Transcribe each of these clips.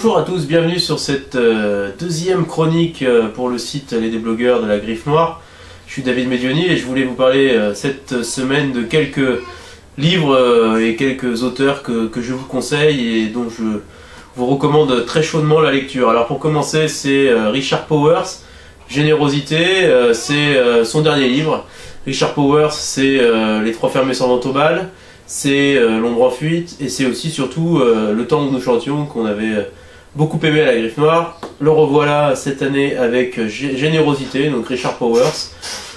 Bonjour à tous, bienvenue sur cette deuxième chronique pour le site Les Déblogueurs de la Griffe Noire. Je suis David Medioni et je voulais vous parler cette semaine de quelques livres et quelques auteurs que je vous conseille et dont je vous recommande très chaudement la lecture. Alors pour commencer, c'est Richard Powers, Générosité, c'est son dernier livre. Richard Powers, c'est Les Trois fermes servantes au bal, c'est L'ombre en fuite, et c'est aussi surtout Le temps où nous chantions, qu'on avait beaucoup aimé à la Griffe Noire. Le revoilà cette année avec Générosité, donc Richard Powers.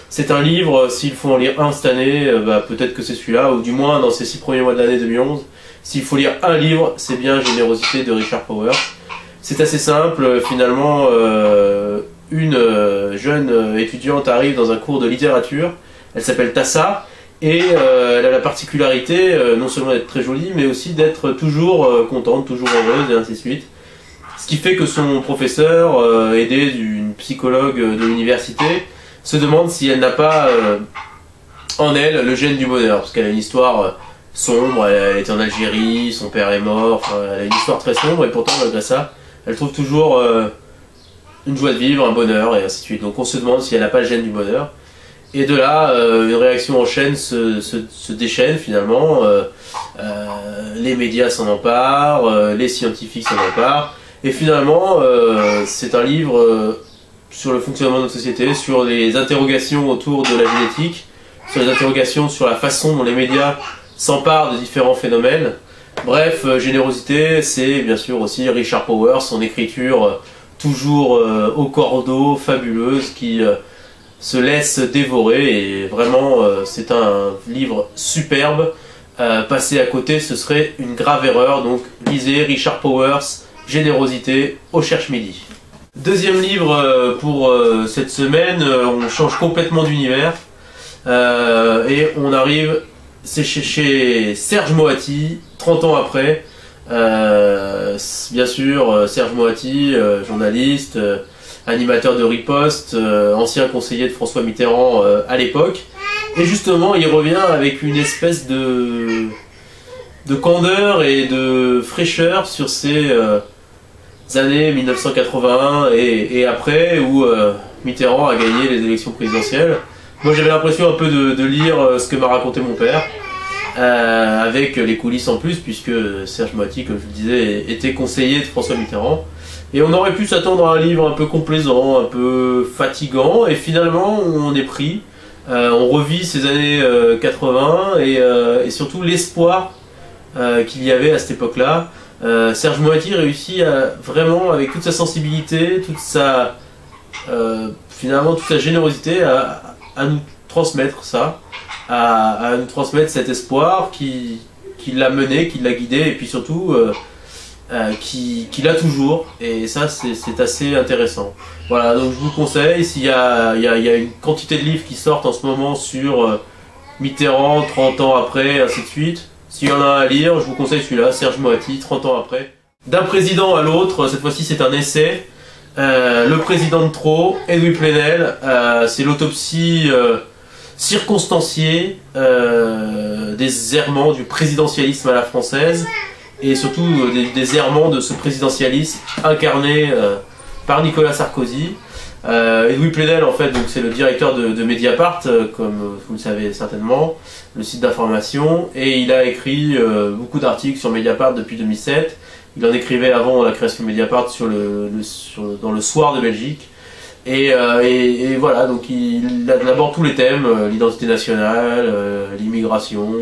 C'est un livre, s'il faut en lire un cette année, peut-être que c'est celui-là, ou du moins dans ces 6 premiers mois de l'année 2011. S'il faut lire un livre, c'est bien Générosité de Richard Powers. C'est assez simple, finalement, une jeune étudiante arrive dans un cours de littérature, elle s'appelle Tassa, et elle a la particularité non seulement d'être très jolie, mais aussi d'être toujours contente, toujours heureuse, et ainsi de suite. Ce qui fait que son professeur, aidé d'une psychologue de l'université, se demande si elle n'a pas en elle le gène du bonheur, parce qu'elle a une histoire sombre, elle est en Algérie, son père est mort, elle a une histoire très sombre, et pourtant malgré ça, elle trouve toujours une joie de vivre, un bonheur, et ainsi de suite. Donc on se demande si elle n'a pas le gène du bonheur. Et de là, une réaction en chaîne se déchaîne finalement. Les médias s'en emparent, les scientifiques s'en emparent. Et finalement, c'est un livre sur le fonctionnement de notre société, sur les interrogations autour de la génétique, sur les interrogations sur la façon dont les médias s'emparent de différents phénomènes. Bref, Générosité, c'est bien sûr aussi Richard Powers, son écriture toujours au cordeau, fabuleuse, qui se laisse dévorer, et vraiment c'est un livre superbe. Passer à côté, ce serait une grave erreur, donc lisez Richard Powers, Générosité, au Cherche-Midi. Deuxième livre pour cette semaine, on change complètement d'univers, et on arrive, c'est chez Serge Moati, 30 ans après. Bien sûr, Serge Moati, journaliste, animateur de Riposte, ancien conseiller de François Mitterrand à l'époque. Et justement, il revient avec une espèce de candeur et de fraîcheur sur ces années 1981 et après, où Mitterrand a gagné les élections présidentielles. Moi, j'avais l'impression un peu de lire ce que m'a raconté mon père, avec les coulisses en plus, puisque Serge Moati, comme je le disais, était conseiller de François Mitterrand. Et on aurait pu s'attendre à un livre un peu complaisant, un peu fatigant, et finalement on est pris. On revit ces années 80 et surtout l'espoir qu'il y avait à cette époque-là. Serge Moati réussit vraiment, avec toute sa sensibilité, finalement toute sa générosité, à nous transmettre ça, à nous transmettre cet espoir qui l'a mené, qui l'a guidé, et puis surtout qui l'a toujours, et ça c'est assez intéressant. Voilà, donc je vous conseille, s'il y a une quantité de livres qui sortent en ce moment sur Mitterrand, 30 ans après, ainsi de suite. S'il y en a un à lire, je vous conseille celui-là, Serge Moati, 30 ans après. D'un président à l'autre, cette fois-ci c'est un essai. Le président de trop, Edoui Plenel, c'est l'autopsie circonstanciée des errements du présidentialisme à la française, et surtout des errements de ce présidentialisme incarné par Nicolas Sarkozy. Edoui Plenel, en fait, c'est le directeur de Mediapart, comme vous le savez certainement, le site d'information, et il a écrit beaucoup d'articles sur Mediapart depuis 2007. Il en écrivait avant la création de Mediapart dans le Soir de Belgique. Et voilà, donc il aborde tous les thèmes, l'identité nationale, l'immigration,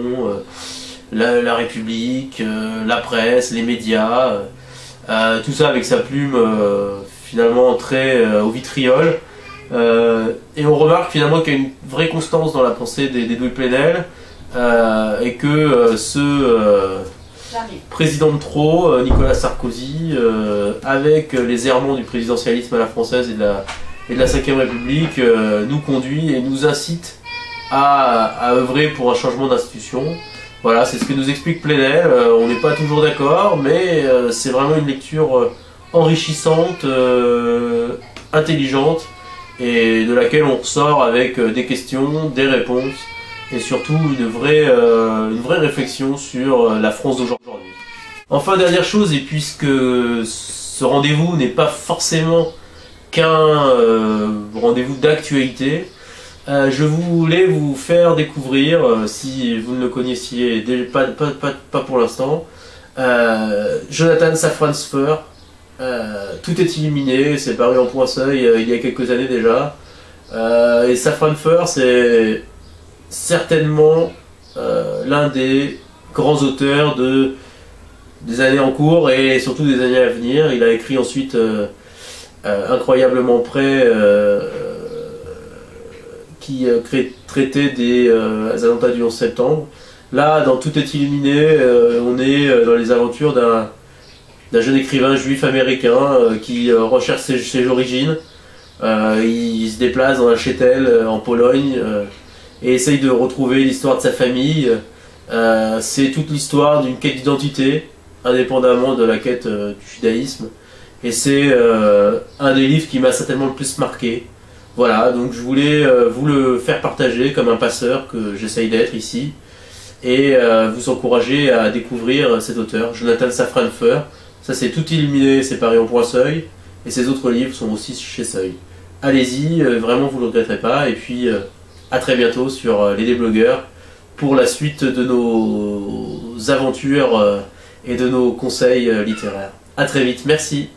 la République, la presse, les médias, tout ça avec sa plume finalement très au vitriol. Et on remarque finalement qu'il y a une vraie constance dans la pensée d'Edoui Plenel, et que président de trop, Nicolas Sarkozy, avec les errements du présidentialisme à la française et de la 5ème République, nous conduit et nous incite à œuvrer pour un changement d'institution. Voilà, c'est ce que nous explique Plenel. On n'est pas toujours d'accord, mais c'est vraiment une lecture enrichissante, intelligente, et de laquelle on ressort avec des questions, des réponses, et surtout une vraie réflexion sur la France d'aujourd'hui. Enfin, dernière chose, et puisque ce ce rendez-vous n'est pas forcément qu'un rendez-vous d'actualité. Je voulais vous faire découvrir, si vous ne le connaissiez pas pour l'instant, Jonathan Safran Foer. Tout est illuminé, c'est paru en point seuil il y a quelques années déjà. Et Safran Foer, c'est certainement l'un des grands auteurs des années en cours et surtout des années à venir. Il a écrit ensuite Incroyablement près, qui traitait des attentats du 11 septembre. Là, dans Tout est illuminé, on est dans les aventures d'un jeune écrivain juif américain qui recherche ses origines. Il se déplace dans un shtetl en Pologne et essaye de retrouver l'histoire de sa famille. C'est toute l'histoire d'une quête d'identité, indépendamment de la quête du judaïsme. Et c'est un des livres qui m'a certainement le plus marqué. Voilà, donc je voulais vous le faire partager comme un passeur que j'essaye d'être ici. Et vous encourager à découvrir cet auteur, Jonathan Safran Foer. Ça c'est Tout illuminé, c'est paru en point seuil. Et ces autres livres sont aussi chez Seuil. Allez-y, vraiment vous ne le regretterez pas. Et puis à très bientôt sur les déblogueurs pour la suite de nos aventures et de nos conseils littéraires. A très vite, merci.